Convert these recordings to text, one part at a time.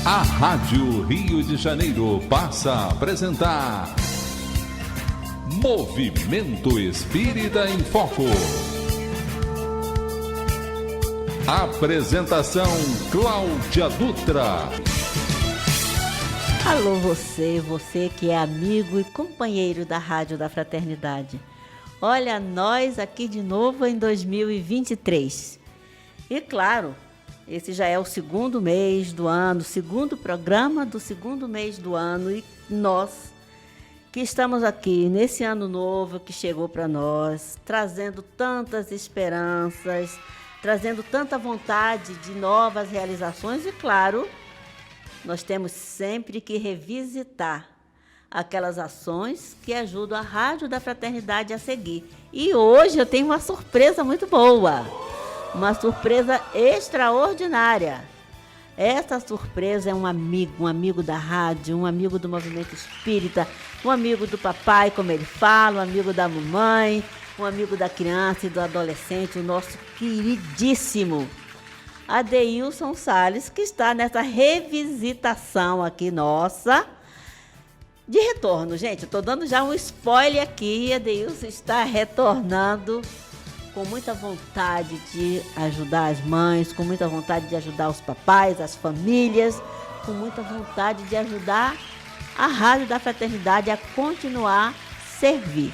A Rádio Rio de Janeiro passa a apresentar Movimento Espírita em Foco. Apresentação Cláudia Dutra. Alô você que é amigo e companheiro da Rádio da Fraternidade. Olha, nós aqui de novo em 2023. E claro, esse já é o segundo mês do ano, segundo programa do segundo mês do ano. E nós que estamos aqui nesse ano novo que chegou para nós, trazendo tantas esperanças, trazendo tanta vontade de novas realizações. E claro, nós temos sempre que revisitar aquelas ações que ajudam a Rádio da Fraternidade a seguir. E hoje eu tenho uma surpresa muito boa. Uma surpresa extraordinária. Essa surpresa é um amigo da rádio, um amigo do movimento espírita, um amigo do papai, como ele fala, um amigo da mamãe, um amigo da criança e do adolescente, o nosso queridíssimo Adeilson Salles, que está nessa revisitação aqui nossa de retorno. Gente, eu estou dando já um spoiler aqui, Adeilson está retornando com muita vontade de ajudar as mães, com muita vontade de ajudar os papais, as famílias, com muita vontade de ajudar a Rádio da Fraternidade a continuar a servir.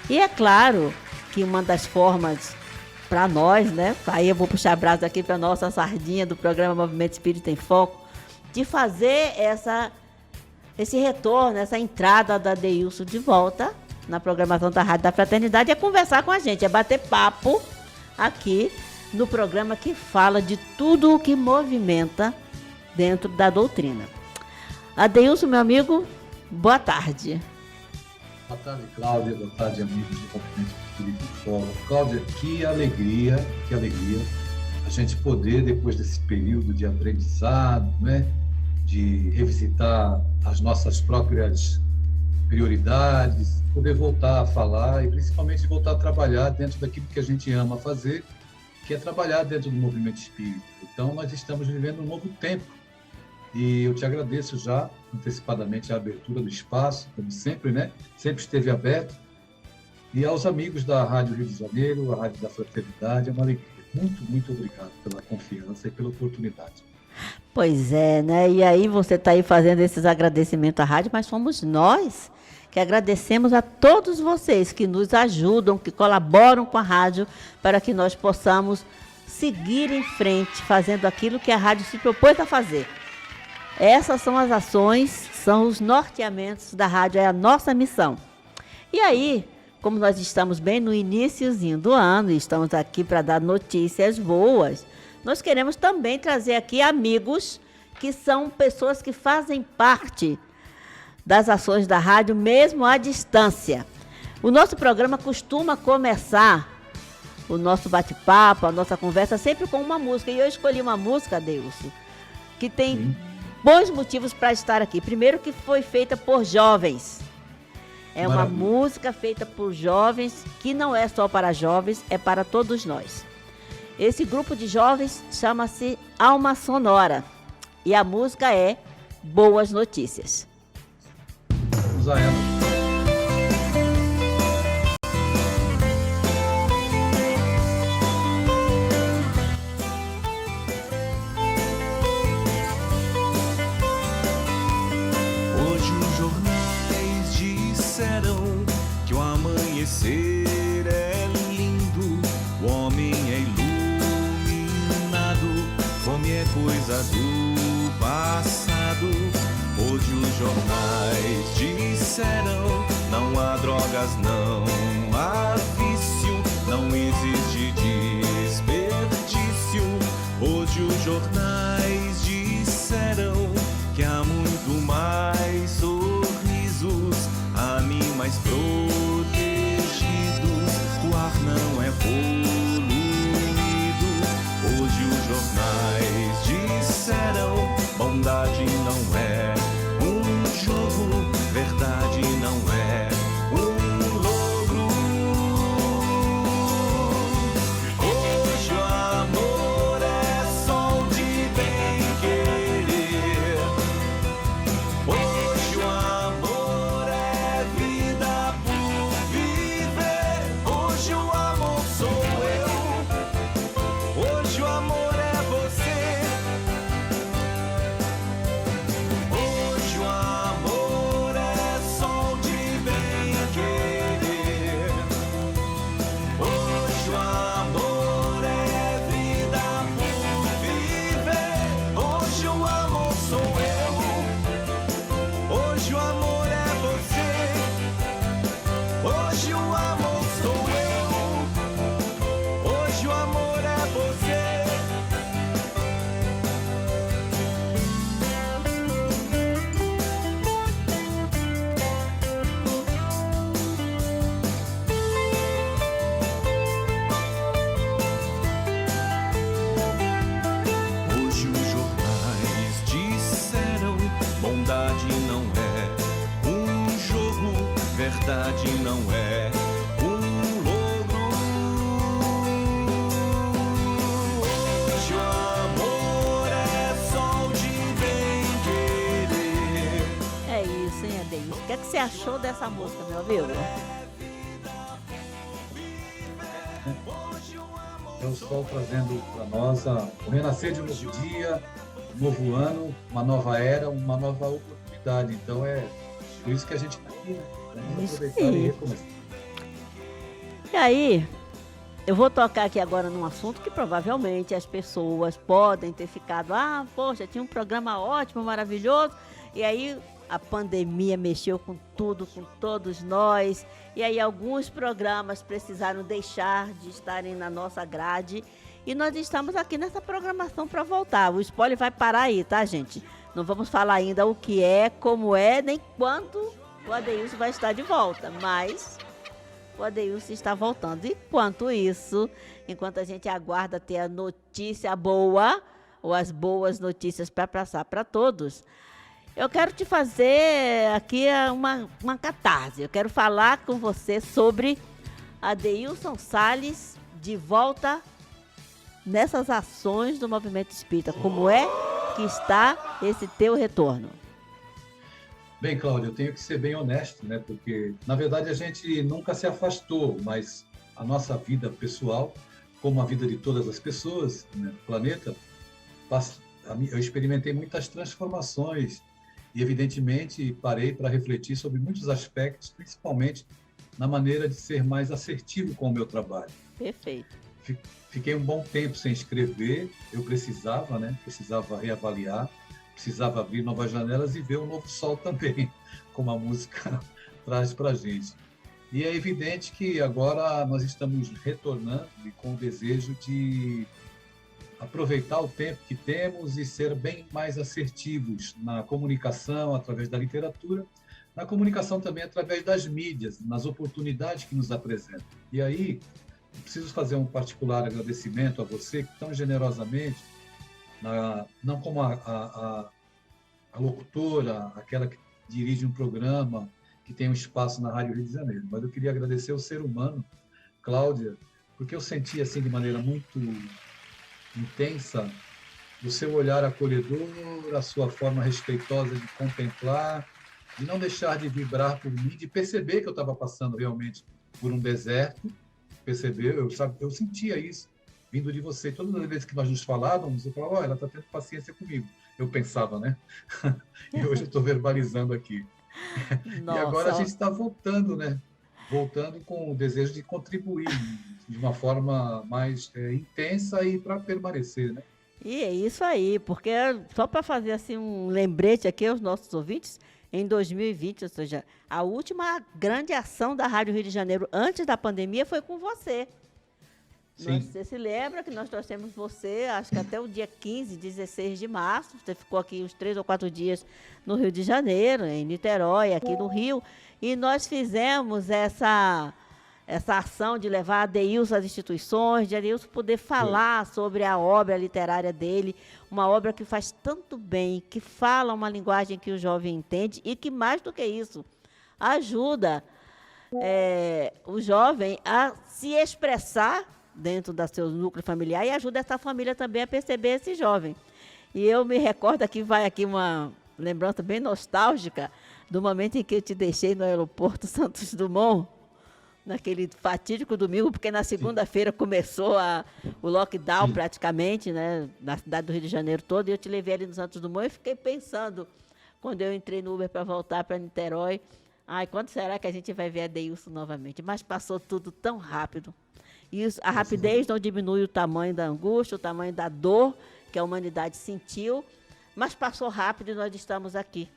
E é claro que uma das formas para nós, né? Aí eu vou puxar braço aqui para a nossa sardinha do programa Movimento Espírita em Foco, de fazer esse retorno, essa entrada da Adeilson de volta na programação da Rádio da Fraternidade, é conversar com a gente, é bater papo aqui no programa que fala de tudo o que movimenta dentro da doutrina. Adeilson, meu amigo, boa tarde. Boa tarde, Cláudia. Boa tarde, amigos do Movimento Espírita em Foco. Cláudia, que alegria a gente poder, depois desse período de aprendizado, né, de revisitar as nossas próprias prioridades, poder voltar a falar e principalmente voltar a trabalhar dentro daquilo que a gente ama fazer, que é trabalhar dentro do movimento espírita. Então, nós estamos vivendo um novo tempo e eu te agradeço já antecipadamente a abertura do espaço, como sempre, né? Sempre esteve aberto. E aos amigos da Rádio Rio de Janeiro, a Rádio da Fraternidade, é uma alegria. Muito, muito obrigado pela confiança e pela oportunidade. Pois é, né? E aí você está aí fazendo esses agradecimentos à rádio, mas somos nós que agradecemos a todos vocês que nos ajudam, que colaboram com a rádio para que nós possamos seguir em frente, fazendo aquilo que a rádio se propôs a fazer. Essas são as ações, são os norteamentos da rádio, é a nossa missão. E aí, como nós estamos bem no iniciozinho do ano e estamos aqui para dar notícias boas, nós queremos também trazer aqui amigos que são pessoas que fazem parte das ações da rádio, mesmo à distância. O nosso programa costuma começar o nosso bate-papo, a nossa conversa, sempre com uma música. E eu escolhi uma música, Adeilson, que tem bons motivos para estar aqui. Primeiro, que foi feita por jovens. É uma música feita por jovens, que não é só para jovens, é para todos nós. Esse grupo de jovens chama-se Alma Sonora. E a música é Boas Notícias. Vamos a ela. Hoje os jornais disseram que o amanhecer é lindo, o homem é iluminado, fome é coisa do passado. Hoje os jornais disseram, não há drogas, não há vício, não existe desperdício. Hoje os jornais disseram que há muito mais sorrisos, há mim mais protegidos, o ar não é poluído. Hoje os jornais disseram, bondade não é um jogo, verdade não é um logro. Hoje o amor é sol de verdade não é um logro. Hoje o amor é sol de bem-querer. É isso, hein, Adeilson? O que é que você achou dessa música, meu amigo? É o sol trazendo para nós o renascer de um novo dia, um novo ano, uma nova era, uma nova oportunidade. Então é por isso que a gente está aqui, né? Vamos Isso aproveitar aí. e recomeçar. E aí, eu vou tocar aqui agora num assunto que provavelmente as pessoas podem ter ficado, poxa, tinha um programa ótimo, maravilhoso, e aí a pandemia mexeu com tudo, com todos nós, e aí alguns programas precisaram deixar de estarem na nossa grade, e nós estamos aqui nessa programação para voltar. O spoiler vai parar aí, tá, gente? Não vamos falar ainda o que é, como é, nem quando o Adeilson vai estar de volta, mas o Adeilson está voltando. Enquanto isso, enquanto a gente aguarda ter a notícia boa, ou as boas notícias para passar para todos, eu quero te fazer aqui uma catarse. Eu quero falar com você sobre Adeilson Salles de volta nessas ações do Movimento Espírita. Como é que está esse teu retorno? Bem, Cláudio, eu tenho que ser bem honesto, né? Porque, na verdade, a gente nunca se afastou, mas a nossa vida pessoal, como a vida de todas as pessoas, né, no planeta, eu experimentei muitas transformações e, evidentemente, parei para refletir sobre muitos aspectos, principalmente na maneira de ser mais assertivo com o meu trabalho. Perfeito. Fiquei um bom tempo sem escrever, eu precisava, né? Precisava reavaliar, precisava abrir novas janelas e ver um novo sol também, como a música traz para a gente. E é evidente que agora nós estamos retornando e com o desejo de aproveitar o tempo que temos e ser bem mais assertivos na comunicação, através da literatura, na comunicação também através das mídias, nas oportunidades que nos apresentam. E aí, preciso fazer um particular agradecimento a você que tão generosamente, não como a locutora, aquela que dirige um programa, que tem um espaço na Rádio Rio de Janeiro, mas eu queria agradecer o ser humano, Cláudia, porque eu senti assim de maneira muito intensa o seu olhar acolhedor, a sua forma respeitosa de contemplar, de não deixar de vibrar por mim, de perceber que eu estava passando realmente por um deserto, percebeu? Eu sentia isso vindo de você. Todas as vezes que nós nos falávamos, eu falava, ela está tendo paciência comigo. Eu pensava, né? E hoje eu estou verbalizando aqui. Nossa. E agora a gente está voltando, né? Voltando com o desejo de contribuir de uma forma mais intensa e para permanecer, né? E é isso aí, porque só para fazer assim um lembrete aqui aos nossos ouvintes, em 2020, ou seja, a última grande ação da Rádio Rio de Janeiro antes da pandemia foi com você. Sim. Você se lembra que nós trouxemos você, acho que até o dia 15, 16 de março, você ficou aqui uns 3 ou 4 dias no Rio de Janeiro, em Niterói, aqui no Rio, e nós fizemos essa ação de levar a Adeilson às instituições, de Adeilson poder falar sobre a obra literária dele, uma obra que faz tanto bem, que fala uma linguagem que o jovem entende e que, mais do que isso, ajuda o jovem a se expressar dentro do seu núcleo familiar e ajuda essa família também a perceber esse jovem. E eu me recordo aqui, vai aqui uma lembrança bem nostálgica do momento em que eu te deixei no aeroporto Santos Dumont, naquele fatídico domingo, porque na segunda-feira começou o lockdown praticamente, né, na cidade do Rio de Janeiro toda, e eu te levei ali no Santos Dumont e fiquei pensando, quando eu entrei no Uber para voltar para Niterói, quando será que a gente vai ver a Adeilson novamente? Mas passou tudo tão rápido. E a rapidez não diminui o tamanho da angústia, o tamanho da dor que a humanidade sentiu, mas passou rápido e nós estamos aqui.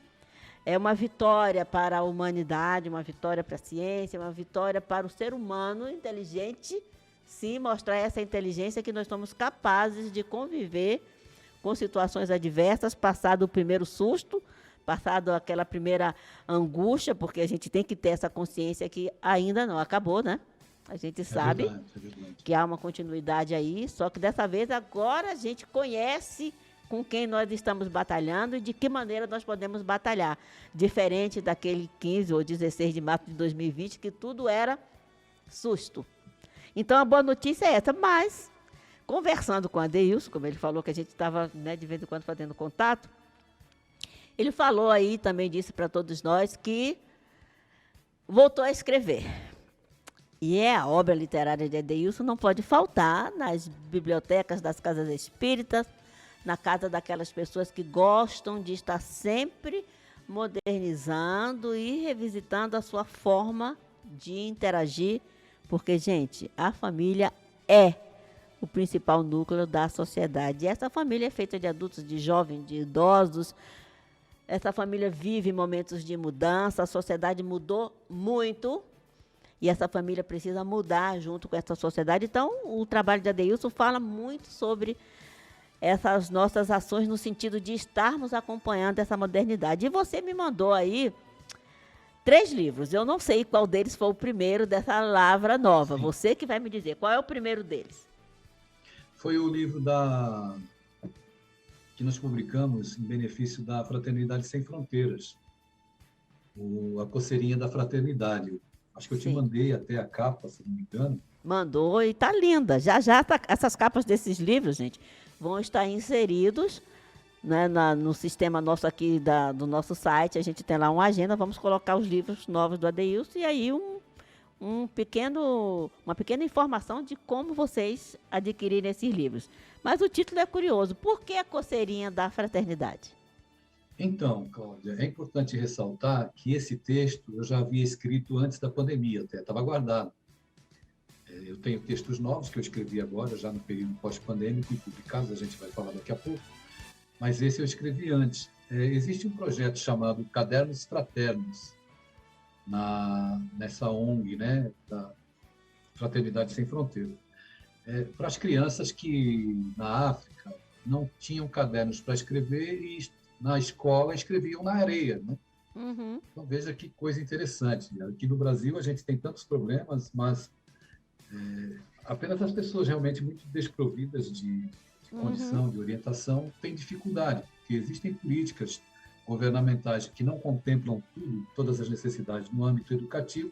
É uma vitória para a humanidade, uma vitória para a ciência, uma vitória para o ser humano inteligente, sim, mostrar essa inteligência que nós somos capazes de conviver com situações adversas, passado o primeiro susto, passado aquela primeira angústia, porque a gente tem que ter essa consciência que ainda não acabou, né? A gente sabe verdade. que há uma continuidade aí, só que dessa vez agora a gente conhece com quem nós estamos batalhando e de que maneira nós podemos batalhar. Diferente daquele 15 ou 16 de março de 2020, que tudo era susto. Então, a boa notícia é essa, mas, conversando com o Adeilson, como ele falou que a gente estava, né, de vez em quando fazendo contato, ele falou aí, também disse para todos nós, que voltou a escrever. E a obra literária de Adeilson não pode faltar nas bibliotecas das casas espíritas, na casa daquelas pessoas que gostam de estar sempre modernizando e revisitando a sua forma de interagir, porque, gente, a família é o principal núcleo da sociedade. E essa família é feita de adultos, de jovens, de idosos. Essa família vive momentos de mudança, a sociedade mudou muito e essa família precisa mudar junto com essa sociedade. Então, o trabalho de Adeilson fala muito sobre essas nossas ações no sentido de estarmos acompanhando essa modernidade. E você me mandou aí 3 livros. Eu não sei qual deles foi o primeiro dessa lavra nova. Sim. Você que vai me dizer qual é o primeiro deles. Foi o livro que nós publicamos em benefício da Fraternidade Sem Fronteiras, A Coceirinha da Fraternidade. Acho que eu te Sim. mandei até a capa, se não me engano. Mandou e tá linda. Já essas capas desses livros, gente, vão estar inseridos, né, no sistema nosso aqui do nosso site. A gente tem lá uma agenda, vamos colocar os livros novos do Adeilson e aí uma pequena informação de como vocês adquirirem esses livros. Mas o título é curioso. Por que a Coceirinha da Fraternidade? Então, Cláudia, é importante ressaltar que esse texto eu já havia escrito antes da pandemia, até estava guardado. Eu tenho textos novos que eu escrevi agora, já no período pós-pandêmico e publicados, a gente vai falar daqui a pouco, mas esse eu escrevi antes. Existe um projeto chamado Cadernos Fraternos, nessa ONG, né, da Fraternidade Sem Fronteiras, para as crianças que na África não tinham cadernos para escrever e na escola escreviam na areia, né? Uhum. Então veja que coisa interessante. Aqui no Brasil a gente tem tantos problemas, mas apenas as pessoas realmente muito desprovidas de condição, de orientação, têm dificuldade, porque existem políticas governamentais que não contemplam todas as necessidades no âmbito educativo,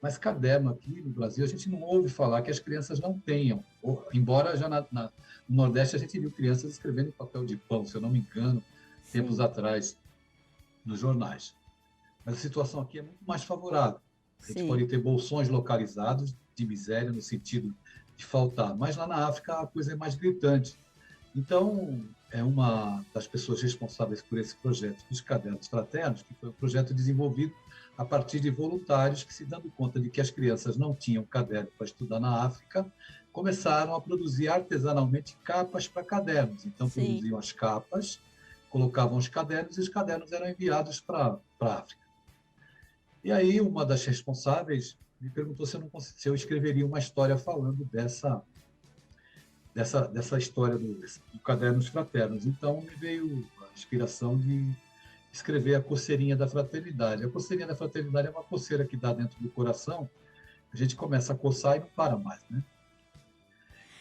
mas caderno aqui no Brasil a gente não ouve falar que as crianças não tenham, embora já no Nordeste a gente viu crianças escrevendo em papel de pão, se eu não me engano, tempos atrás, nos jornais. Mas a situação aqui é muito mais favorável. A gente pode ter bolsões localizados de miséria no sentido de faltar, mas lá na África a coisa é mais gritante. Então, é uma das pessoas responsáveis por esse projeto dos Cadernos Fraternos, que foi um projeto desenvolvido a partir de voluntários que, se dando conta de que as crianças não tinham caderno para estudar na África, começaram a produzir artesanalmente capas para cadernos. Então, produziam as capas, colocavam os cadernos e os cadernos eram enviados para a África. E aí, uma das responsáveis me perguntou se eu escreveria uma história falando dessa história do Cadernos Fraternos. Então, me veio a inspiração de escrever A Coceirinha da Fraternidade. A Coceirinha da Fraternidade é uma coceira que dá dentro do coração, a gente começa a coçar e não para mais, né?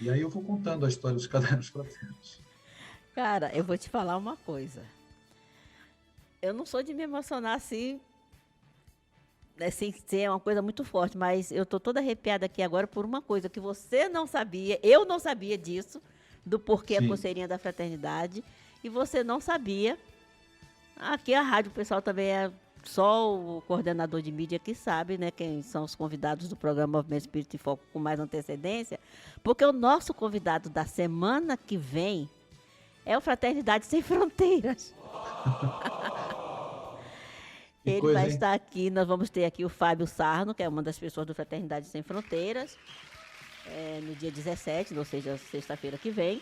E aí eu vou contando a história dos Cadernos Fraternos. Cara, eu vou te falar uma coisa. Eu não sou de me emocionar assim, sem ser uma coisa muito forte, mas eu estou toda arrepiada aqui agora por uma coisa que você não sabia, eu não sabia disso, do porquê a Coceirinha da Fraternidade, e você não sabia. Aqui a rádio, o pessoal também é só o coordenador de mídia que sabe, né, quem são os convidados do programa Movimento Espírito e Foco com mais antecedência, porque o nosso convidado da semana que vem é o Fraternidade Sem Fronteiras. Ele vai estar aqui, nós vamos ter aqui o Fábio Sarno, que é uma das pessoas do Fraternidade Sem Fronteiras, no dia 17, ou seja, sexta-feira que vem.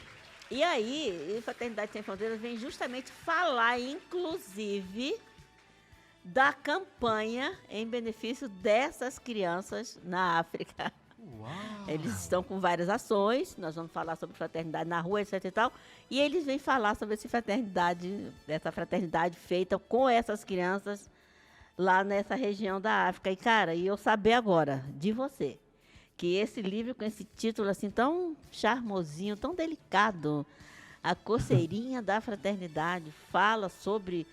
E aí, o Fraternidade Sem Fronteiras vem justamente falar, inclusive, da campanha em benefício dessas crianças na África. Uau. Eles estão com várias ações, nós vamos falar sobre fraternidade na rua, etc e tal, e eles vêm falar sobre essa fraternidade feita com essas crianças lá nessa região da África. E, cara, eu saber agora de você que esse livro com esse título assim tão charmosinho, tão delicado, A Coceirinha da Fraternidade fala sobre,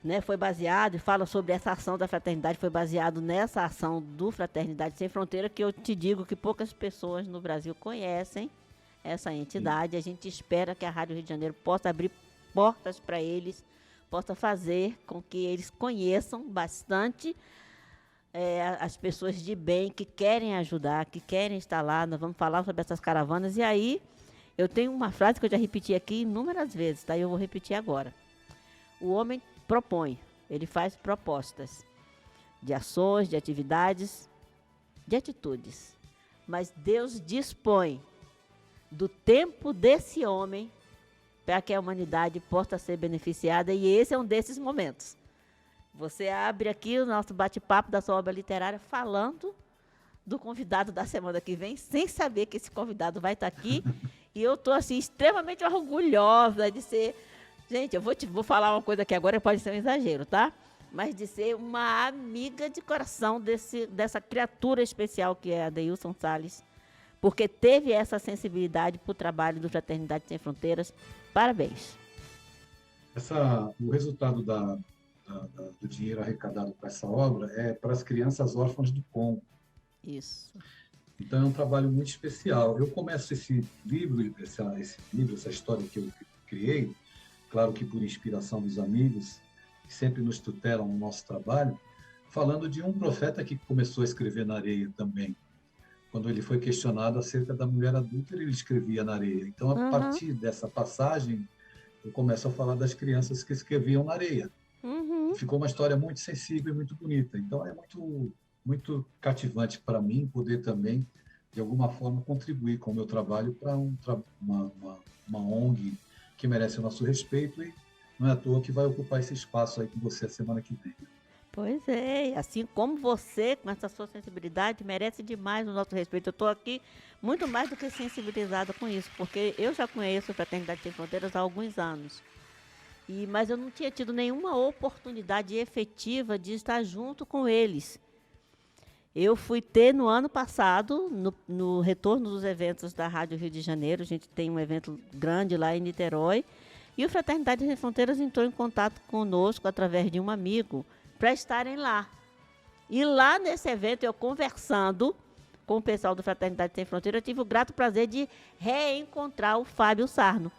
né, foi baseado e fala sobre essa ação da Fraternidade, foi baseado nessa ação do Fraternidade Sem Fronteira, que eu te digo que poucas pessoas no Brasil conhecem essa entidade. A gente espera que a Rádio Rio de Janeiro possa abrir portas para eles, possa fazer com que eles conheçam bastante as pessoas de bem que querem ajudar, que querem estar lá. Nós vamos falar sobre essas caravanas. E aí, eu tenho uma frase que eu já repeti aqui inúmeras vezes, tá? Eu vou repetir agora. O homem propõe, ele faz propostas de ações, de atividades, de atitudes. Mas Deus dispõe do tempo desse homem para que a humanidade possa ser beneficiada, e esse é um desses momentos. Você abre aqui o nosso bate-papo da sua obra literária falando do convidado da semana que vem, sem saber que esse convidado vai estar aqui. E eu estou assim, extremamente orgulhosa de ser... Gente, vou falar uma coisa que agora pode ser um exagero, tá? Mas de ser uma amiga de coração dessa criatura especial que é a Adeilson Salles, porque teve essa sensibilidade para o trabalho do Fraternidade Sem Fronteiras. Parabéns. O resultado do dinheiro arrecadado com essa obra é para as crianças órfãs do Congo. Isso. Então é um trabalho muito especial. Eu começo esse livro, essa história que eu criei, claro que por inspiração dos amigos, que sempre nos tutelam no nosso trabalho, falando de um profeta que começou a escrever na areia também. Quando ele foi questionado acerca da mulher adúltera, ele escrevia na areia. Então, a partir dessa passagem, eu começo a falar das crianças que escreviam na areia. Ficou uma história muito sensível e muito bonita. Então, é muito, muito cativante para mim poder também, de alguma forma, contribuir com o meu trabalho para uma ONG que merece o nosso respeito, e não é à toa que vai ocupar esse espaço aí com você a semana que vem. Pois é, assim como você, com essa sua sensibilidade, merece demais o nosso respeito. Eu estou aqui muito mais do que sensibilizada com isso, porque eu já conheço a Fraternidade Sem Fronteiras há alguns anos. Mas eu não tinha tido nenhuma oportunidade efetiva de estar junto com eles. Eu fui ter no ano passado, no retorno dos eventos da Rádio Rio de Janeiro, a gente tem um evento grande lá em Niterói, e o Fraternidade Sem Fronteiras entrou em contato conosco através de um amigo para estarem lá. E lá nesse evento, eu conversando com o pessoal do Fraternidade Sem Fronteiras, eu tive o grato prazer de reencontrar o Fábio Sarno.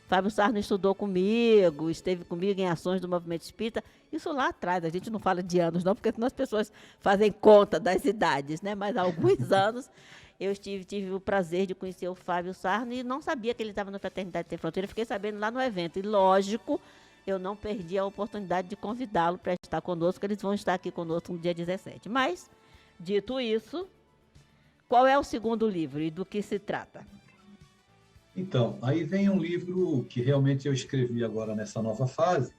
Fábio Sarno estudou comigo, esteve comigo em ações do Movimento Espírita. Isso lá atrás, a gente não fala de anos não, porque senão as pessoas fazem conta das idades, né? Mas há alguns anos eu tive o prazer de conhecer o Fábio Sarno e não sabia que ele estava na Fraternidade Sem Fronteiras. Fiquei sabendo lá no evento. E, lógico, eu não perdi a oportunidade de convidá-lo para estar conosco. Eles vão estar aqui conosco no dia 17. Mas, dito isso, qual é o segundo livro e do que se trata? Então, aí vem um livro que realmente eu escrevi agora nessa nova fase,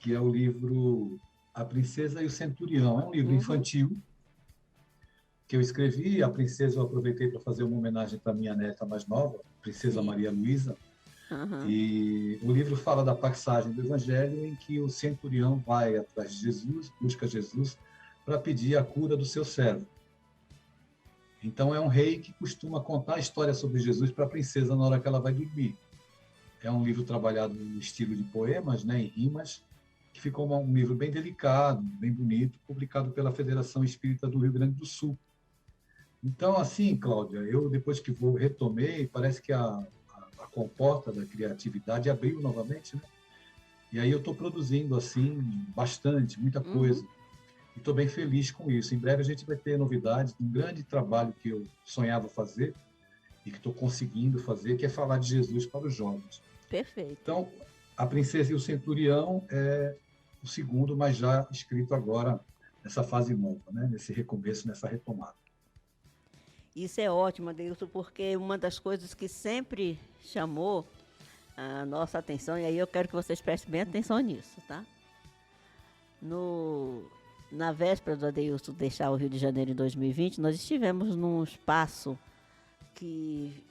que é o livro A Princesa e o Centurião. É um livro infantil que eu escrevi. A princesa eu aproveitei para fazer uma homenagem para minha neta mais nova, Princesa Maria Luísa. E o livro fala da passagem do Evangelho em que o centurião vai atrás de Jesus, busca Jesus, para pedir a cura do seu servo. Então, é um rei que costuma contar a história sobre Jesus para a princesa na hora que ela vai dormir. É um livro trabalhado no estilo de poemas, né, em rimas, que ficou um livro bem delicado, bem bonito, publicado pela Federação Espírita do Rio Grande do Sul. Então, assim, Cláudia, eu, depois que retomei, parece que a comporta da criatividade abriu novamente, né? E aí eu estou produzindo, assim, bastante, muita coisa. E estou bem feliz com isso. Em breve a gente vai ter novidades de um grande trabalho que eu sonhava fazer e que estou conseguindo fazer, que é falar de Jesus para os jovens. Perfeito. Então, A Princesa e o Centurião é o segundo, mas já escrito agora nessa fase nova, né? Nesse recomeço, nessa retomada. Isso é ótimo, Adeilson, porque uma das coisas que sempre chamou a nossa atenção, e aí eu quero que vocês prestem bem atenção nisso, tá? Na véspera do Adeilson deixar o Rio de Janeiro em 2020, nós estivemos num espaço que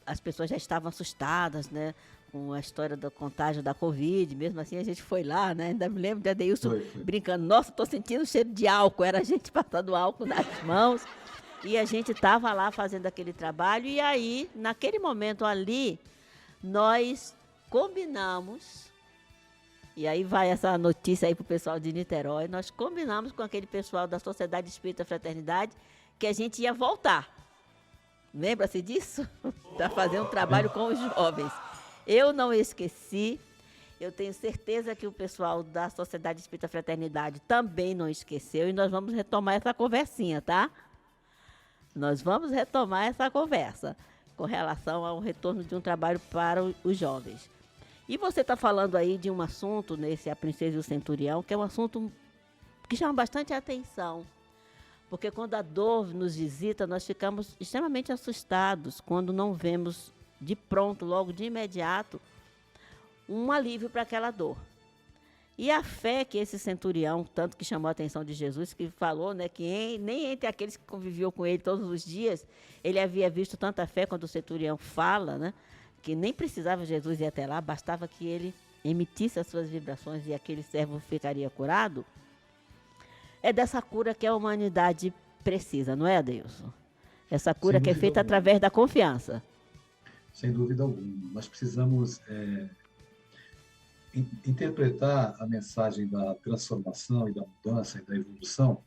as pessoas já estavam assustadas, né? Com a história do contágio da Covid. Mesmo assim, a gente foi lá, né? Ainda me lembro de Adeilson brincando. Nossa, estou sentindo o cheiro de álcool. Era a gente passando álcool nas mãos. E a gente estava lá fazendo aquele trabalho, e aí, naquele momento ali, nós combinamos, e aí vai essa notícia aí para o pessoal de Niterói, nós combinamos com aquele pessoal da Sociedade Espírita Fraternidade que a gente ia voltar. Lembra-se disso? Para fazer um trabalho com os jovens. Eu não esqueci, eu tenho certeza que o pessoal da Sociedade Espírita Fraternidade também não esqueceu, e nós vamos retomar essa conversinha, tá? Nós vamos retomar essa conversa com relação ao retorno de um trabalho para os jovens. E você está falando aí de um assunto, nesse A Princesa e o Centurião, que é um assunto que chama bastante atenção. Porque quando a dor nos visita, nós ficamos extremamente assustados quando não vemos de pronto, logo de imediato, um alívio para aquela dor. E a fé que esse centurião, tanto que chamou a atenção de Jesus, que falou, né, que nem entre aqueles que conviviam com ele todos os dias, ele havia visto tanta fé. Quando o centurião fala, né, que nem precisava Jesus ir até lá, bastava que ele emitisse as suas vibrações e aquele servo ficaria curado. É dessa cura que a humanidade precisa, não é, Adeilson? Essa cura que é feita através da confiança. Sem dúvida alguma. Nós precisamos interpretar a mensagem da transformação e da mudança e da evolução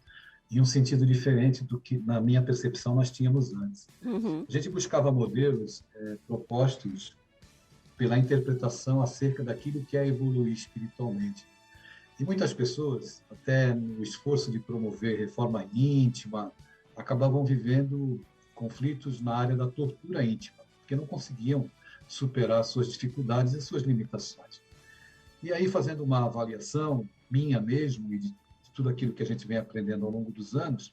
em um sentido diferente do que, na minha percepção, nós tínhamos antes. Uhum. A gente buscava modelos propostos pela interpretação acerca daquilo que é evoluir espiritualmente. E muitas pessoas, até no esforço de promover reforma íntima, acabavam vivendo conflitos na área da tortura íntima, porque não conseguiam superar suas dificuldades e suas limitações. E aí, fazendo uma avaliação minha mesmo e de tudo aquilo que a gente vem aprendendo ao longo dos anos,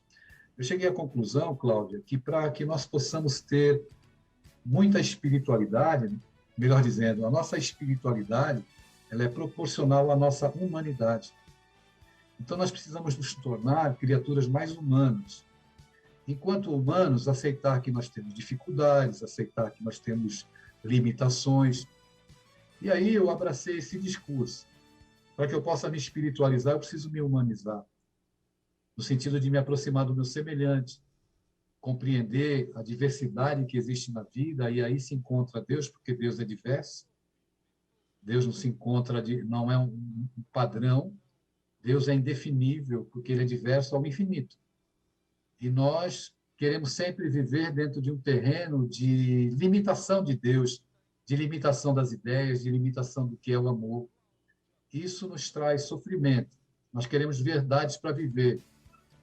eu cheguei à conclusão, Cláudia, que para que nós possamos ter muita espiritualidade, melhor dizendo, a nossa espiritualidade, ela é proporcional à nossa humanidade. Então, nós precisamos nos tornar criaturas mais humanas. Enquanto humanos, aceitar que nós temos dificuldades, aceitar que nós temos limitações. E aí eu abracei esse discurso. Para que eu possa me espiritualizar, eu preciso me humanizar. No sentido de me aproximar do meu semelhante, compreender a diversidade que existe na vida, e aí se encontra Deus, porque Deus é diverso. Deus não se encontra, não é um padrão. Deus é indefinível, porque ele é diverso ao infinito. E nós queremos sempre viver dentro de um terreno de limitação de Deus, de limitação das ideias, de limitação do que é o amor. Isso nos traz sofrimento. Nós queremos verdades para viver,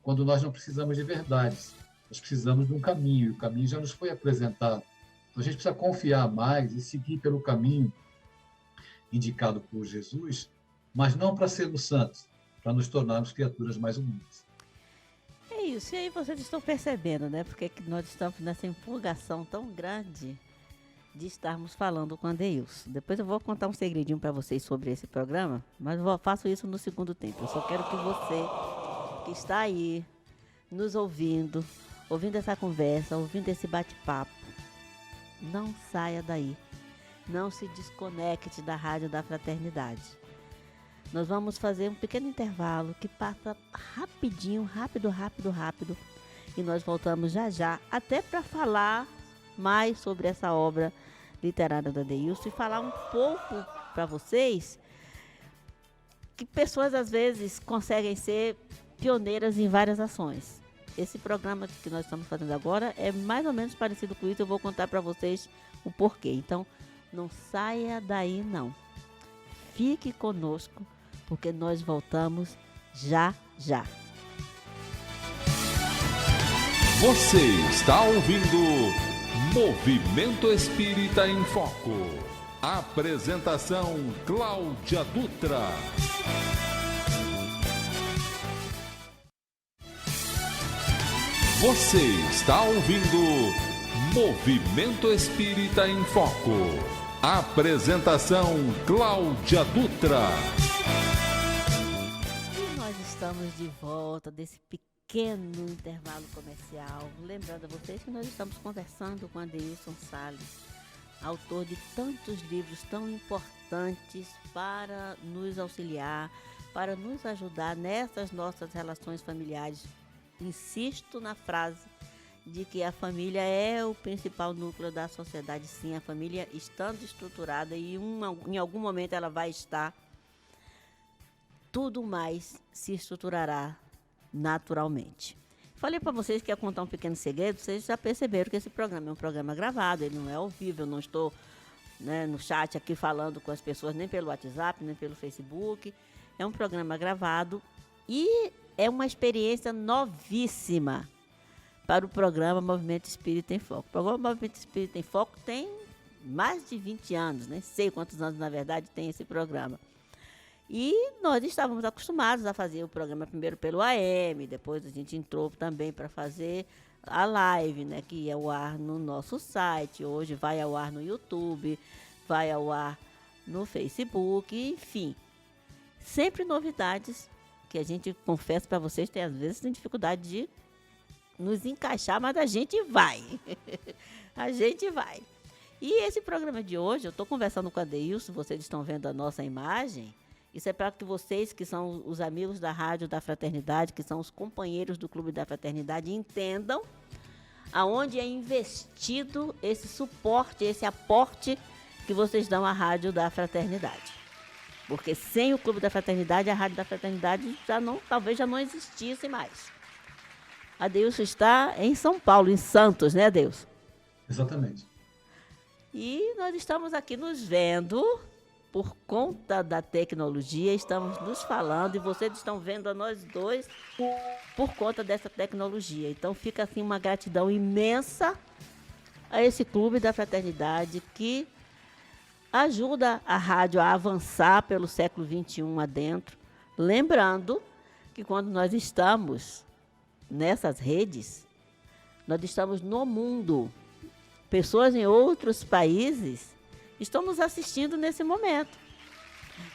quando nós não precisamos de verdades. Nós precisamos de um caminho, e o caminho já nos foi apresentado. Então, a gente precisa confiar mais e seguir pelo caminho indicado por Jesus, mas não para sermos santos, para nos tornarmos criaturas mais humanas. É isso, e aí vocês estão percebendo, né? Porque nós estamos nessa empolgação tão grande de estarmos falando com a Adeilson. Depois eu vou contar um segredinho para vocês sobre esse programa, mas eu faço isso no segundo tempo. Eu só quero que você, que está aí, nos ouvindo essa conversa, ouvindo esse bate-papo, não saia daí. Não se desconecte da Rádio da Fraternidade. Nós vamos fazer um pequeno intervalo que passa rapidinho, rápido. E nós voltamos já, até para falar mais sobre essa obra literária da Adeilson e falar um pouco para vocês que pessoas às vezes conseguem ser pioneiras em várias ações. Esse programa que nós estamos fazendo agora é mais ou menos parecido com isso. Eu vou contar para vocês o porquê. Então, não saia daí não. Fique conosco, porque nós voltamos já. Você está ouvindo Movimento Espírita em Foco. Apresentação Cláudia Dutra. Você está ouvindo Movimento Espírita em Foco. Apresentação Cláudia Dutra. E nós estamos de volta desse pequeno intervalo comercial. Lembrando a vocês que nós estamos conversando com Adeilson Salles, autor de tantos livros tão importantes para nos auxiliar, para nos ajudar nessas nossas relações familiares. Insisto na frase de que a família é o principal núcleo da sociedade, sim. A família estando estruturada e em algum momento ela vai estar, tudo mais se estruturará naturalmente. Falei para vocês que ia contar um pequeno segredo, vocês já perceberam que esse programa é um programa gravado, ele não é ao vivo, eu não estou, né, no chat aqui falando com as pessoas, nem pelo WhatsApp, nem pelo Facebook. É um programa gravado e é uma experiência novíssima para o programa Movimento Espírita em Foco. O programa Movimento Espírita em Foco tem mais de 20 anos, nem sei quantos anos, na verdade, tem esse programa. E nós estávamos acostumados a fazer o programa primeiro pelo AM, depois a gente entrou também para fazer a live, né, que ia ao ar no nosso site, hoje vai ao ar no YouTube, vai ao ar no Facebook, enfim. Sempre novidades que a gente, confesso para vocês, às vezes tem dificuldade de nos encaixar, mas a gente vai. A gente vai. E esse programa de hoje, eu estou conversando com a Adeilson, vocês estão vendo a nossa imagem. Isso é para que vocês, que são os amigos da Rádio da Fraternidade, que são os companheiros do Clube da Fraternidade, entendam aonde é investido esse suporte, esse aporte que vocês dão à Rádio da Fraternidade. Porque sem o Clube da Fraternidade, a Rádio da Fraternidade talvez já não existisse mais. A Adeilson está em São Paulo, em Santos, né, Adeilson? Exatamente. E nós estamos aqui nos vendo por conta da tecnologia, estamos nos falando e vocês estão vendo a nós dois por conta dessa tecnologia. Então fica assim uma gratidão imensa a esse Clube da Fraternidade que ajuda a rádio a avançar pelo século XXI adentro. Lembrando que quando nós estamos nessas redes, nós estamos no mundo. Pessoas em outros países estão nos assistindo nesse momento.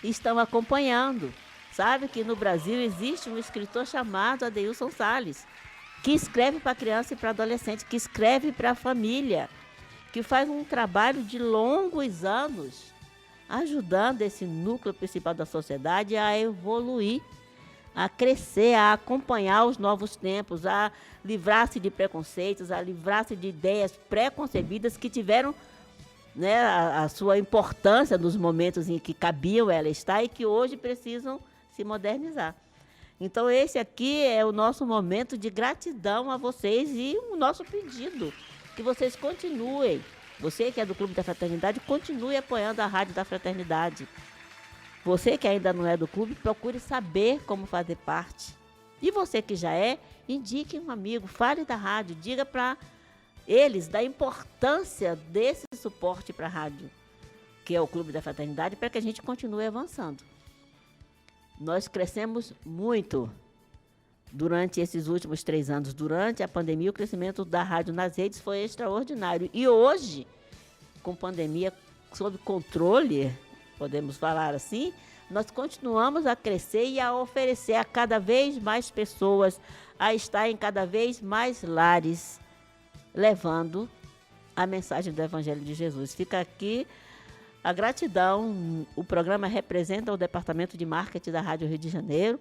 Estão acompanhando. Sabe que no Brasil existe um escritor chamado Adeilson Salles, que escreve para criança e para adolescente, que escreve para a família, que faz um trabalho de longos anos, ajudando esse núcleo principal da sociedade a evoluir, a crescer, a acompanhar os novos tempos, a livrar-se de preconceitos, a livrar-se de ideias preconcebidas que tiveram, né, a sua importância nos momentos em que cabiam ela estar e que hoje precisam se modernizar. Então, esse aqui é o nosso momento de gratidão a vocês e o nosso pedido que vocês continuem. Você que é do Clube da Fraternidade, continue apoiando a Rádio da Fraternidade. Você que ainda não é do clube, procure saber como fazer parte. E você que já é, indique um amigo, fale da rádio, diga para eles da importância desse suporte para a rádio, que é o Clube da Fraternidade, para que a gente continue avançando. Nós crescemos muito durante esses últimos 3 anos. Durante a pandemia, o crescimento da rádio nas redes foi extraordinário. E hoje, com pandemia sob controle, podemos falar assim, nós continuamos a crescer e a oferecer a cada vez mais pessoas, a estar em cada vez mais lares, levando a mensagem do Evangelho de Jesus. Fica aqui a gratidão. O programa representa o Departamento de Marketing da Rádio Rio de Janeiro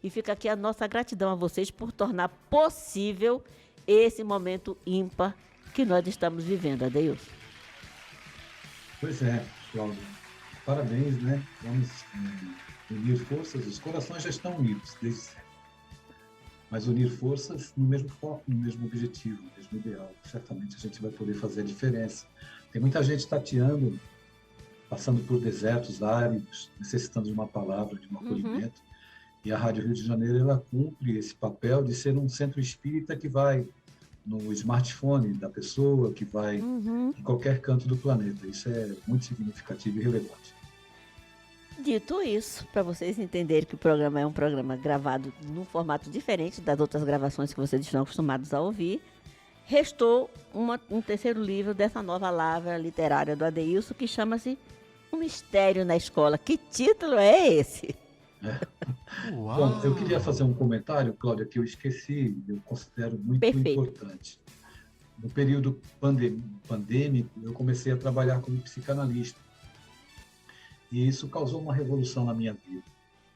e fica aqui a nossa gratidão a vocês por tornar possível esse momento ímpar que nós estamos vivendo, Adeilson. Pois é, Cláudio. Parabéns, né? Vamos unir forças. Os corações já estão unidos desde sempre. Mas unir forças no mesmo foco, no mesmo objetivo, no mesmo ideal. Certamente a gente vai poder fazer a diferença. Tem muita gente tateando, passando por desertos áridos, necessitando de uma palavra, de um acolhimento. E a Rádio Rio de Janeiro, ela cumpre esse papel de ser um centro espírita que vai no smartphone da pessoa, que vai em qualquer canto do planeta. Isso é muito significativo e relevante. Dito isso, para vocês entenderem que o programa é um programa gravado num formato diferente das outras gravações que vocês estão acostumados a ouvir, restou um terceiro livro dessa nova lavra literária do Adeilson, que chama-se Um Mistério na Escola. Que título é esse? Bom, eu queria fazer um comentário, Cláudia, que eu esqueci, eu considero muito importante. No período pandêmico, eu comecei a trabalhar como psicanalista. E isso causou uma revolução na minha vida,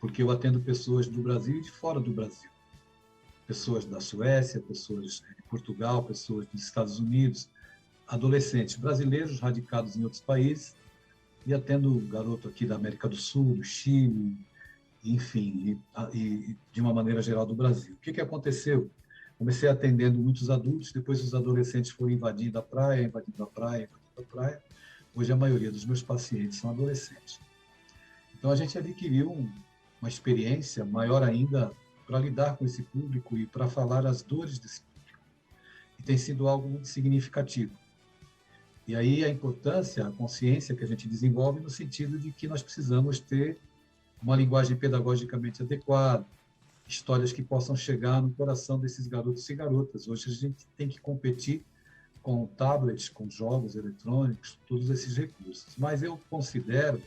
porque eu atendo pessoas do Brasil e de fora do Brasil. pessoas da Suécia, pessoas de Portugal, pessoas dos Estados Unidos, adolescentes brasileiros radicados em outros países, ia tendo garoto aqui da América do Sul, do Chile, enfim, e de uma maneira geral do Brasil. O que aconteceu? Comecei atendendo muitos adultos, depois os adolescentes foram invadindo a praia, invadindo a praia, invadindo a praia. Hoje a maioria dos meus pacientes são adolescentes. Então a gente adquiriu uma experiência maior ainda para lidar com esse público e para falar as dores desse público. E tem sido algo muito significativo. E aí a importância, a consciência que a gente desenvolve no sentido de que nós precisamos ter uma linguagem pedagogicamente adequada, histórias que possam chegar no coração desses garotos e garotas. Hoje a gente tem que competir com tablets, com jogos eletrônicos, todos esses recursos. Mas eu considero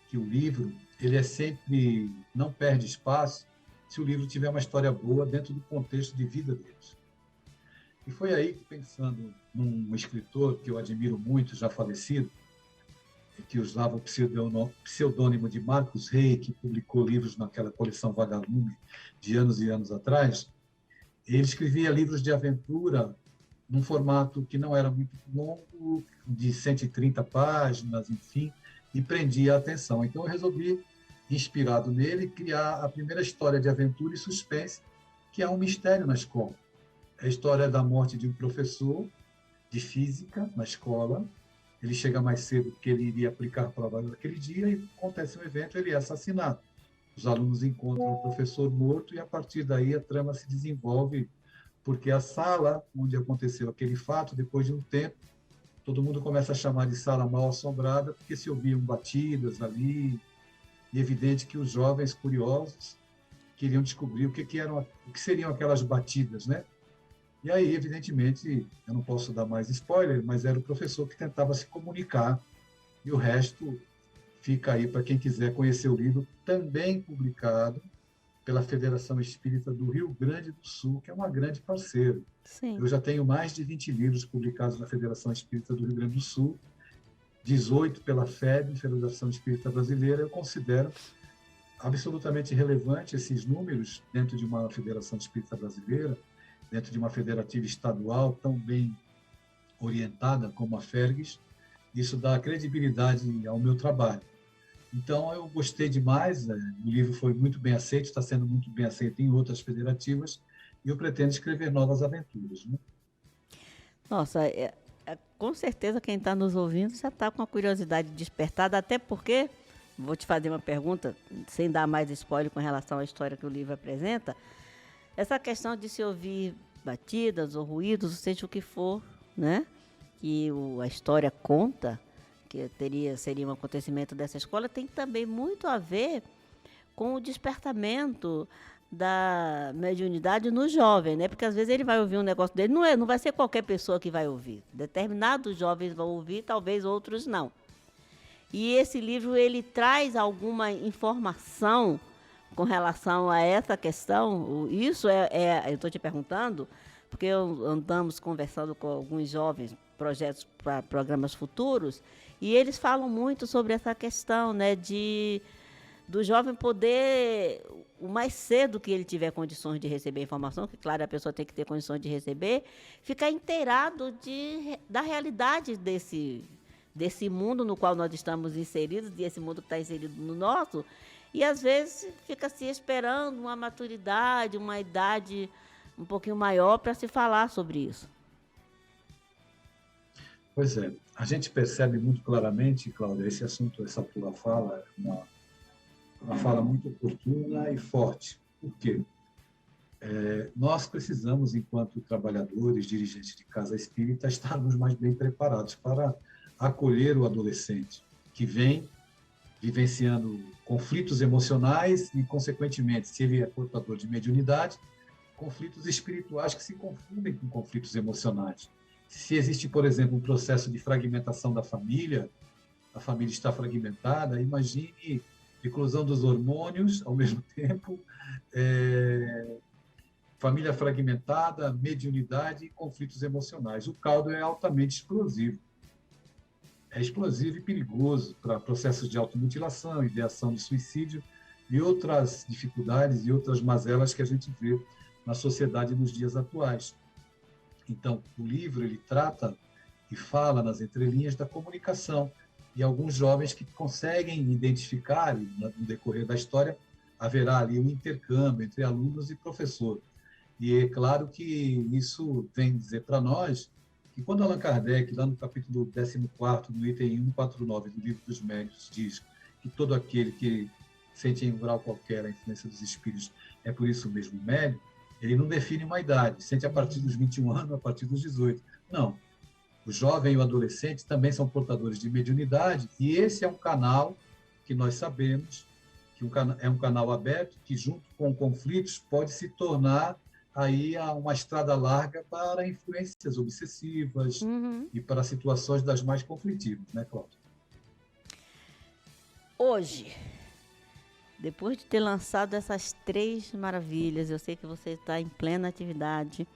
que o livro, ele é sempre, não perde espaço se o livro tiver uma história boa dentro do contexto de vida deles. E foi aí que, pensando num escritor que eu admiro muito, já falecido, que usava o pseudônimo de Marcos Rey, que publicou livros naquela coleção Vagalume de anos e anos atrás, ele escrevia livros de aventura num formato que não era muito longo, de 130 páginas, enfim, e prendia a atenção. Então eu resolvi, inspirado nele, criar a primeira história de aventura e suspense, que é um mistério na escola. É a história da morte de um professor de física na escola. Ele chega mais cedo porque ele iria aplicar a prova naquele dia e acontece um evento, ele é assassinado. Os alunos encontram o professor morto e, a partir daí, a trama se desenvolve, porque a sala onde aconteceu aquele fato, depois de um tempo, todo mundo começa a chamar de sala mal-assombrada, porque se ouviam batidas ali, e é evidente que os jovens curiosos queriam descobrir o que seriam aquelas batidas, né? E aí, evidentemente, eu não posso dar mais spoiler, mas era o professor que tentava se comunicar, e o resto fica aí para quem quiser conhecer o livro, também publicado pela Federação Espírita do Rio Grande do Sul, que é uma grande parceira. Sim. Eu já tenho mais de 20 livros publicados na Federação Espírita do Rio Grande do Sul, 18 pela FEB, Federação Espírita Brasileira. Eu considero absolutamente relevante esses números dentro de uma Federação Espírita Brasileira, dentro de uma federativa estadual tão bem orientada como a FERGS. Isso dá credibilidade ao meu trabalho. Então, eu gostei demais, o livro foi muito bem aceito, está sendo muito bem aceito em outras federativas, e eu pretendo escrever novas aventuras, né? Nossa, com certeza quem está nos ouvindo já está com a curiosidade despertada, até porque, vou te fazer uma pergunta, sem dar mais spoiler com relação à história que o livro apresenta. Essa questão de se ouvir batidas ou ruídos, seja o que for, né, que a história conta, que seria um acontecimento dessa escola, tem também muito a ver com o despertamento da mediunidade no jovem, né? Porque às vezes ele vai ouvir um negócio dele, não vai ser qualquer pessoa que vai ouvir. Determinados jovens vão ouvir, talvez outros não. E esse livro, ele traz alguma informação com relação a essa questão. Isso eu estou te perguntando, porque andamos conversando com alguns jovens, projetos para programas futuros, e eles falam muito sobre essa questão, né, do jovem poder, o mais cedo que ele tiver condições de receber informação, que claro, a pessoa tem que ter condições de receber, ficar inteirado da realidade desse mundo no qual nós estamos inseridos, desse mundo que está inserido no nosso. E, às vezes, fica se esperando uma maturidade, uma idade um pouquinho maior para se falar sobre isso. Pois é. A gente percebe muito claramente, Cláudia, esse assunto, essa tua fala, é uma fala muito oportuna e forte. Por quê? Nós precisamos, enquanto trabalhadores, dirigentes de casa espírita, estarmos mais bem preparados para acolher o adolescente que vem vivenciando conflitos emocionais e, consequentemente, se ele é portador de mediunidade, conflitos espirituais que se confundem com conflitos emocionais. Se existe, por exemplo, um processo de fragmentação da família, a família está fragmentada, imagine a eclosão dos hormônios ao mesmo tempo, família fragmentada, mediunidade e conflitos emocionais. O caldo é altamente explosivo. É explosivo e perigoso para processos de automutilação, ideação de suicídio e outras dificuldades e outras mazelas que a gente vê na sociedade nos dias atuais. Então, o livro ele trata e fala nas entrelinhas da comunicação, e alguns jovens que conseguem identificar, e no decorrer da história, haverá ali um intercâmbio entre alunos e professor. E é claro que isso vem dizer para nós que quando Allan Kardec, lá no capítulo 14º, no item 149 do Livro dos Médiuns, diz que todo aquele que sente em um grau qualquer a influência dos espíritos é por isso mesmo médium, ele não define uma idade, sente a partir dos 21 anos, a partir dos 18. Não. O jovem e o adolescente também são portadores de mediunidade, e esse é um canal que nós sabemos que é um canal aberto que, junto com conflitos, pode se tornar aí uma estrada larga para influências obsessivas e para situações das mais conflitivas, né, Cláudia? Hoje, depois de ter lançado essas 3 maravilhas, eu sei que você está em plena atividade,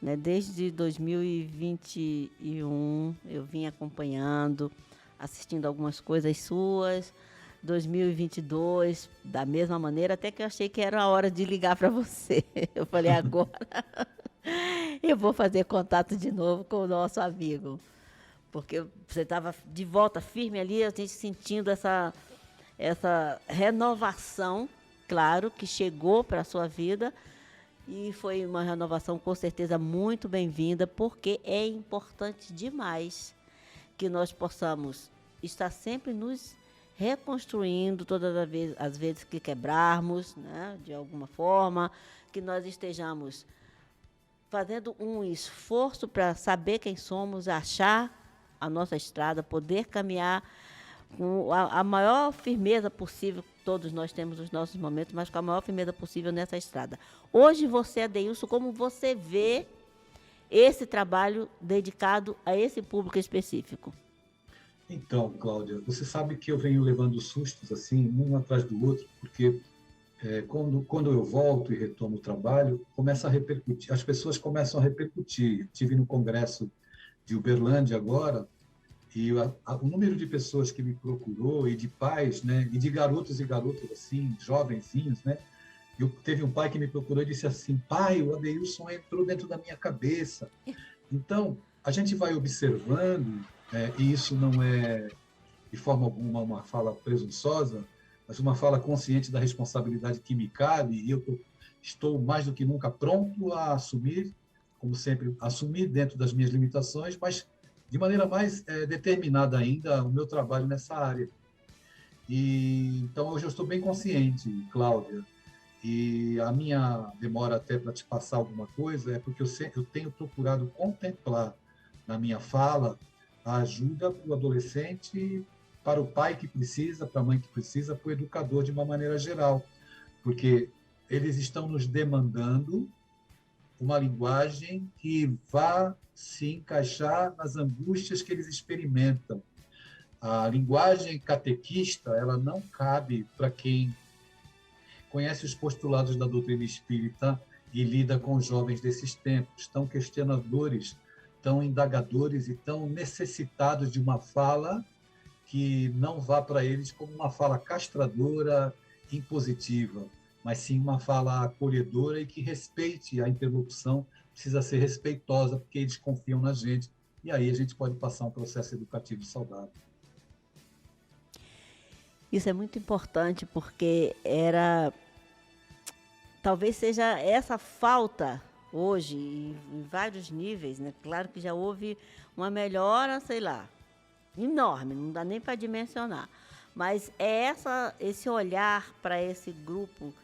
né? Desde 2021 eu vim acompanhando, assistindo algumas coisas suas. 2022, da mesma maneira, até que eu achei que era a hora de ligar para você. Eu falei, agora eu vou fazer contato de novo com o nosso amigo. Porque você estava de volta firme ali, a gente sentindo essa renovação, claro, que chegou para a sua vida. E foi uma renovação, com certeza, muito bem-vinda, porque é importante demais que nós possamos estar sempre nos reconstruindo todas as vezes que quebrarmos, né, de alguma forma, que nós estejamos fazendo um esforço para saber quem somos, achar a nossa estrada, poder caminhar com a maior firmeza possível. Todos nós temos os nossos momentos, mas com a maior firmeza possível nessa estrada. Hoje você, Adeilson, como você vê esse trabalho dedicado a esse público específico? Então, Cláudia, você sabe que eu venho levando sustos assim, um atrás do outro, porque quando eu volto e retomo o trabalho, começa a repercutir, as pessoas começam a repercutir. Eu estive no congresso de Uberlândia agora, e o número de pessoas que me procurou, e de pais, né, e de garotos e garotas assim, jovenzinhos, né? Teve um pai que me procurou e disse assim: pai, o Adeilson entrou dentro da minha cabeça. Então, a gente vai observando, e isso não é, de forma alguma, uma fala presunçosa, mas uma fala consciente da responsabilidade que me cabe, e eu estou mais do que nunca pronto a assumir, como sempre, assumir dentro das minhas limitações, mas de maneira mais determinada ainda, o meu trabalho nessa área. Então, hoje eu estou bem consciente, Cláudia, e a minha demora até para te passar alguma coisa é porque eu tenho procurado contemplar na minha fala a ajuda para o adolescente, para o pai que precisa, para a mãe que precisa, para o educador de uma maneira geral, porque eles estão nos demandando uma linguagem que vá se encaixar nas angústias que eles experimentam. A linguagem catequista, ela não cabe para quem conhece os postulados da doutrina espírita e lida com os jovens desses tempos, tão questionadores, tão indagadores e tão necessitados de uma fala que não vá para eles como uma fala castradora, impositiva, mas sim uma fala acolhedora e que respeite a interlocução, precisa ser respeitosa, porque eles confiam na gente, e aí a gente pode passar um processo educativo saudável. Isso é muito importante, porque talvez seja essa falta hoje, em vários níveis, né? Claro que já houve uma melhora, sei lá, enorme, não dá nem para dimensionar. Mas é esse olhar para esse grupo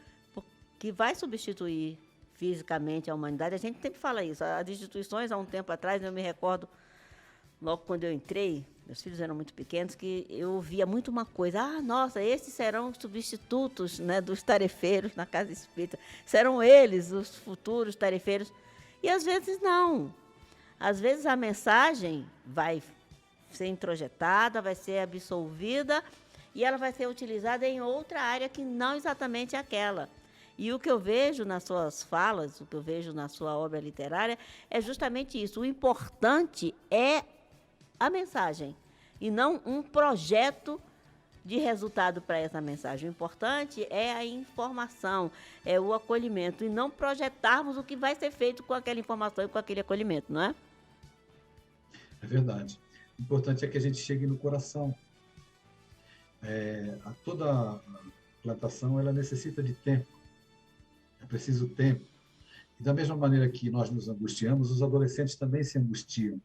que vai substituir fisicamente a humanidade. A gente sempre fala isso. As instituições, há um tempo atrás, eu me recordo, logo quando eu entrei, meus filhos eram muito pequenos, que eu ouvia muito uma coisa: nossa, esses serão os substitutos, né, dos tarefeiros na casa espírita. Serão eles os futuros tarefeiros. E às vezes não. Às vezes a mensagem vai ser introjetada, vai ser absolvida e ela vai ser utilizada em outra área que não exatamente aquela. E o que eu vejo nas suas falas, o que eu vejo na sua obra literária, é justamente isso. O importante é a mensagem, e não um projeto de resultado para essa mensagem. O importante é a informação, é o acolhimento, e não projetarmos o que vai ser feito com aquela informação e com aquele acolhimento, não é? É verdade. O importante é que a gente chegue no coração. Toda plantação ela necessita de tempo. É preciso tempo. E da mesma maneira que nós nos angustiamos, os adolescentes também se angustiam.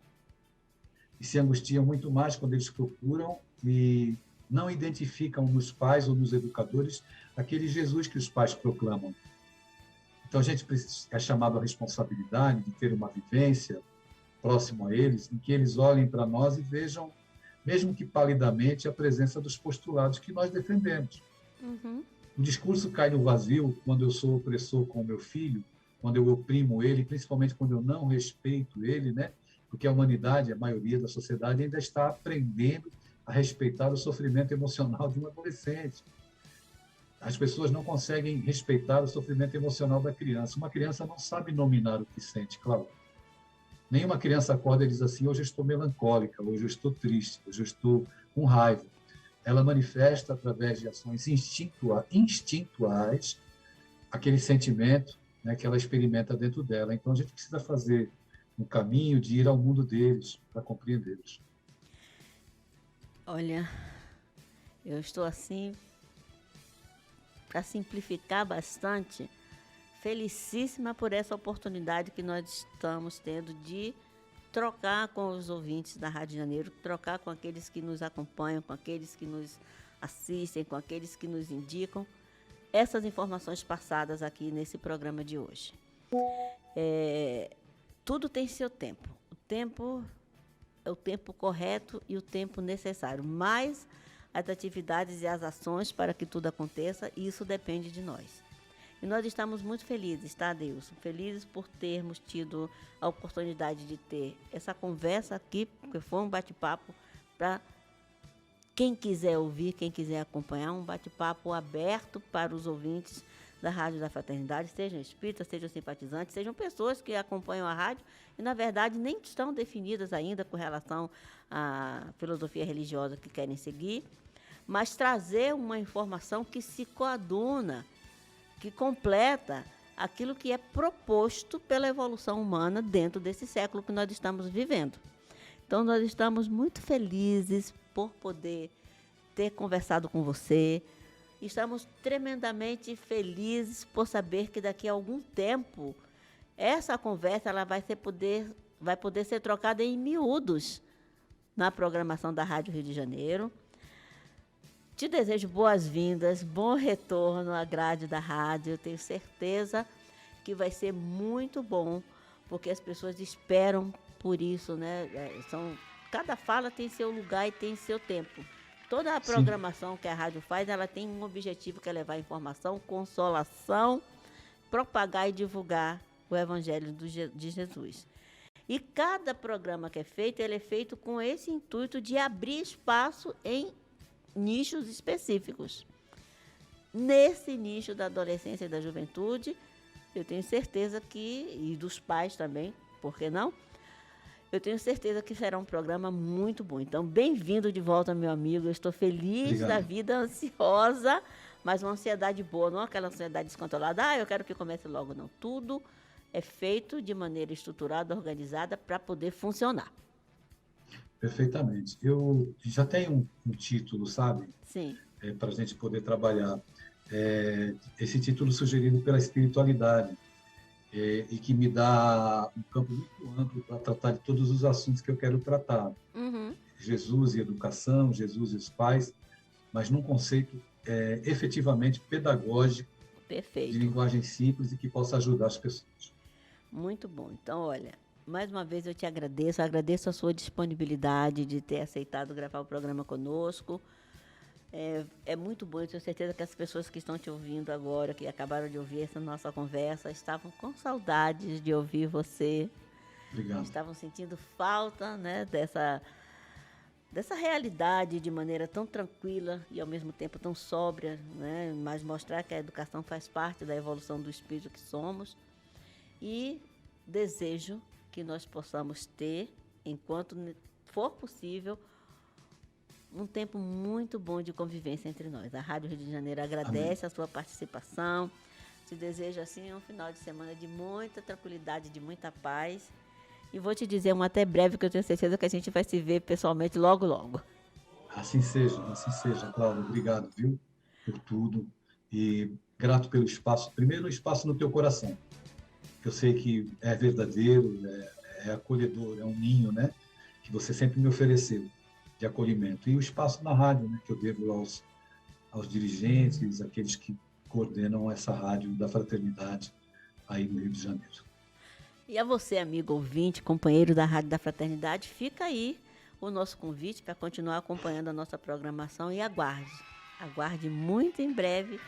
E se angustiam muito mais quando eles procuram e não identificam nos pais ou nos educadores aquele Jesus que os pais proclamam. Então a gente é chamado à responsabilidade de ter uma vivência próximo a eles, em que eles olhem para nós e vejam, mesmo que palidamente, a presença dos postulados que nós defendemos. Uhum. O discurso cai no vazio quando eu sou opressor com o meu filho, quando eu oprimo ele, principalmente quando eu não respeito ele, né? Porque a humanidade, a maioria da sociedade, ainda está aprendendo a respeitar o sofrimento emocional de um adolescente. As pessoas não conseguem respeitar o sofrimento emocional da criança. Uma criança não sabe nominar o que sente, Cláudio. Nenhuma criança acorda e diz assim, hoje eu estou melancólica, hoje eu estou triste, hoje eu estou com raiva. Ela manifesta através de ações instintuais aquele sentimento, né, que ela experimenta dentro dela. Então a gente precisa fazer um caminho de ir ao mundo deles para compreendê-los. Olha, eu estou assim, para simplificar bastante, felicíssima por essa oportunidade que nós estamos tendo de trocar com os ouvintes da Rádio Janeiro, trocar com aqueles que nos acompanham, com aqueles que nos assistem, com aqueles que nos indicam essas informações passadas aqui nesse programa de hoje. Tudo tem seu tempo. O tempo é o tempo correto e o tempo necessário, mas as atividades e as ações para que tudo aconteça, isso depende de nós. E nós estamos muito felizes, tá, Deus? Felizes por termos tido a oportunidade de ter essa conversa aqui, porque foi um bate-papo para quem quiser ouvir, quem quiser acompanhar, um bate-papo aberto para os ouvintes da Rádio da Fraternidade, sejam espíritas, sejam simpatizantes, sejam pessoas que acompanham a rádio e, na verdade, nem estão definidas ainda com relação à filosofia religiosa que querem seguir, mas trazer uma informação que se coaduna, que completa aquilo que é proposto pela evolução humana dentro desse século que nós estamos vivendo. Então, nós estamos muito felizes por poder ter conversado com você. Estamos tremendamente felizes por saber que daqui a algum tempo essa conversa ela vai poder ser trocada em miúdos na programação da Rádio Rio de Janeiro. Te desejo boas-vindas, bom retorno à grade da rádio. Eu tenho certeza que vai ser muito bom, porque as pessoas esperam por isso, né? Cada fala tem seu lugar e tem seu tempo. Toda a programação que a rádio faz, ela tem um objetivo que é levar informação, consolação, propagar e divulgar o Evangelho de Jesus. E cada programa que é feito, ele é feito com esse intuito de abrir espaço em nichos específicos. Nesse nicho da adolescência e da juventude, eu tenho certeza e dos pais também, por que não? Eu tenho certeza que será um programa muito bom. Então, bem-vindo de volta, meu amigo. Eu estou feliz Obrigado. Da vida, ansiosa, mas uma ansiedade boa, não aquela ansiedade descontrolada. Eu quero que comece logo, não. Tudo é feito de maneira estruturada, organizada, para poder funcionar. Perfeitamente. Eu já tenho um título, sabe? Sim. Para a gente poder trabalhar. Esse título sugerido pela espiritualidade e que me dá um campo muito amplo para tratar de todos os assuntos que eu quero tratar. Uhum. Jesus e educação, Jesus e os pais, mas num conceito efetivamente pedagógico, Perfeito. de linguagem simples e que possa ajudar as pessoas. Muito bom. Então, olha, mais uma vez eu te agradeço a sua disponibilidade de ter aceitado gravar o programa conosco. É muito bom, eu tenho certeza que as pessoas que estão te ouvindo agora, que acabaram de ouvir essa nossa conversa, estavam com saudades de ouvir você. Obrigado. Estavam sentindo falta, né, dessa realidade de maneira tão tranquila e ao mesmo tempo tão sóbria, né, mas mostrar que a educação faz parte da evolução do espírito que somos. E desejo que nós possamos ter, enquanto for possível, um tempo muito bom de convivência entre nós. A Rádio Rio de Janeiro agradece a sua participação. Te desejo, assim, um final de semana de muita tranquilidade, de muita paz. E vou te dizer um até breve, que eu tenho certeza que a gente vai se ver pessoalmente logo, logo. Assim seja, Cláudia. Obrigado, viu, por tudo. E grato pelo espaço. Primeiro, o espaço no teu coração, que eu sei que é verdadeiro, é acolhedor, é um ninho, né, que você sempre me ofereceu de acolhimento. E o espaço na rádio, né, que eu devo aos dirigentes, aqueles que coordenam essa rádio da Fraternidade aí no Rio de Janeiro. E a você, amigo ouvinte, companheiro da Rádio da Fraternidade, fica aí o nosso convite para continuar acompanhando a nossa programação e aguarde muito em breve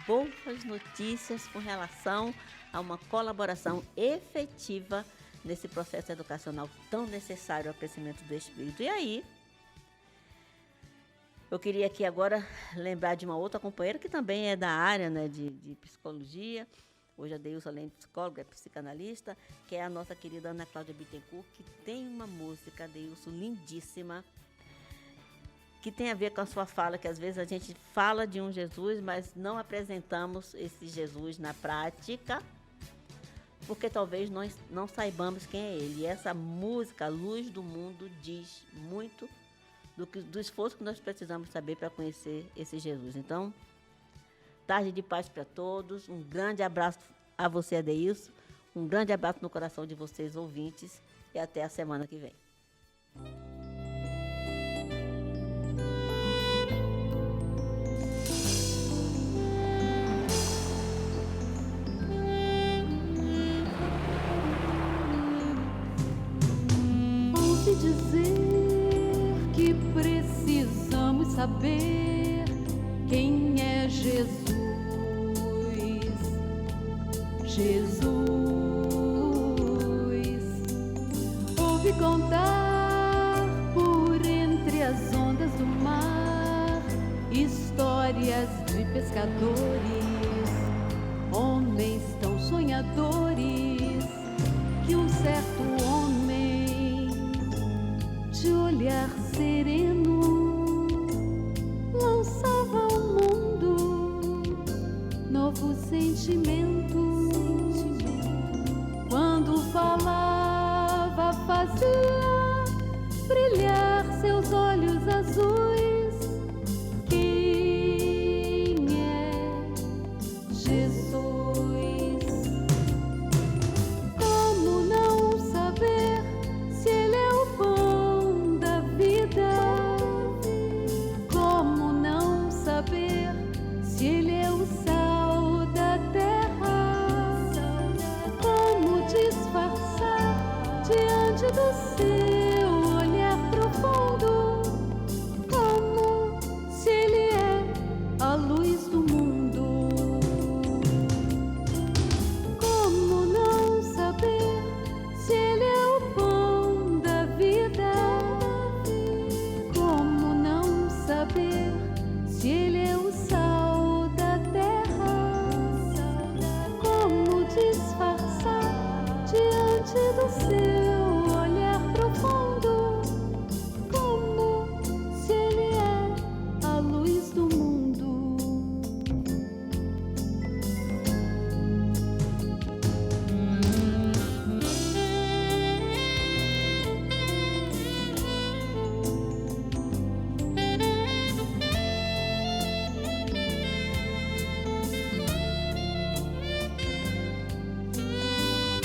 boas notícias com relação a uma colaboração efetiva nesse processo educacional tão necessário ao crescimento do espírito. E aí, eu queria aqui agora lembrar de uma outra companheira que também é da área, né, de psicologia. Hoje a Deilson, além de psicóloga, é psicanalista, que é a nossa querida Ana Cláudia Bittencourt, que tem uma música, Deilson, lindíssima, que tem a ver com a sua fala, que às vezes a gente fala de um Jesus, mas não apresentamos esse Jesus na prática, porque talvez nós não saibamos quem é ele. E essa música, Luz do Mundo, diz muito do esforço que nós precisamos saber para conhecer esse Jesus. Então, tarde de paz para todos, um grande abraço a você, Adeilson, um grande abraço no coração de vocês, ouvintes, e até a semana que vem. Ouvi dizer que precisamos saber quem é Jesus. Jesus, ouvi contar por entre as ondas do mar histórias de pescadores, homens tão sonhadores, que um certo homem de olhar sereno lançava ao mundo novo sentimento. Quando falava, fazia brilhar seus olhos azuis. Quem é Jesus? Como não saber se Ele é o pão da vida? Como não saber se Ele é o sal da terra? Como disfarçar diante do seu olhar profundo? Como se Ele é a luz do mundo? Como não saber se Ele é o pão da vida? Como não saber se Ele é o sal da terra? Como disfarçar diante do seu olhar profundo? Como se Ele é a luz do mundo?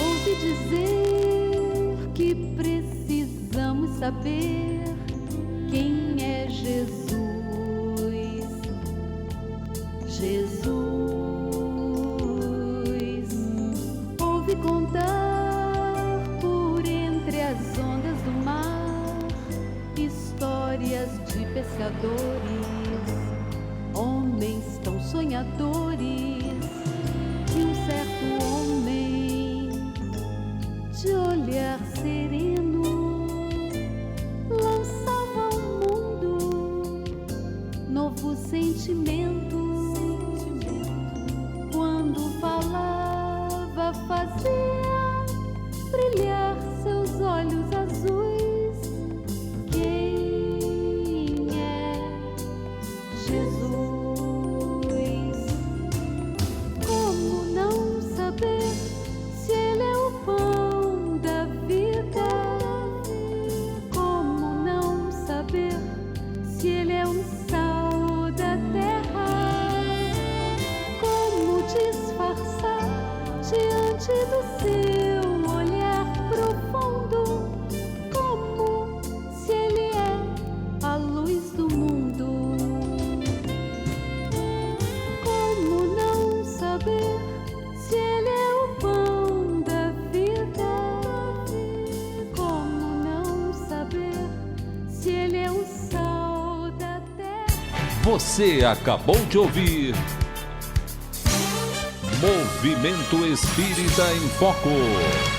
Ouvi dizer que precisamos saber quem é Jesus. Jesus, ouvi contar por entre as ondas do mar histórias de pescadores, homens tão sonhadores, que um certo homem de olhar sereno lançava ao mundo novo sentimento. Quando falava, fazia brilhar seus olhos azuis. Quem é diante do seu olhar profundo, como se ele é a luz do mundo. Como não saber se ele é o pão da vida? Como não saber se ele é o sal da terra? Você acabou de ouvir Movimento Espírita em Foco.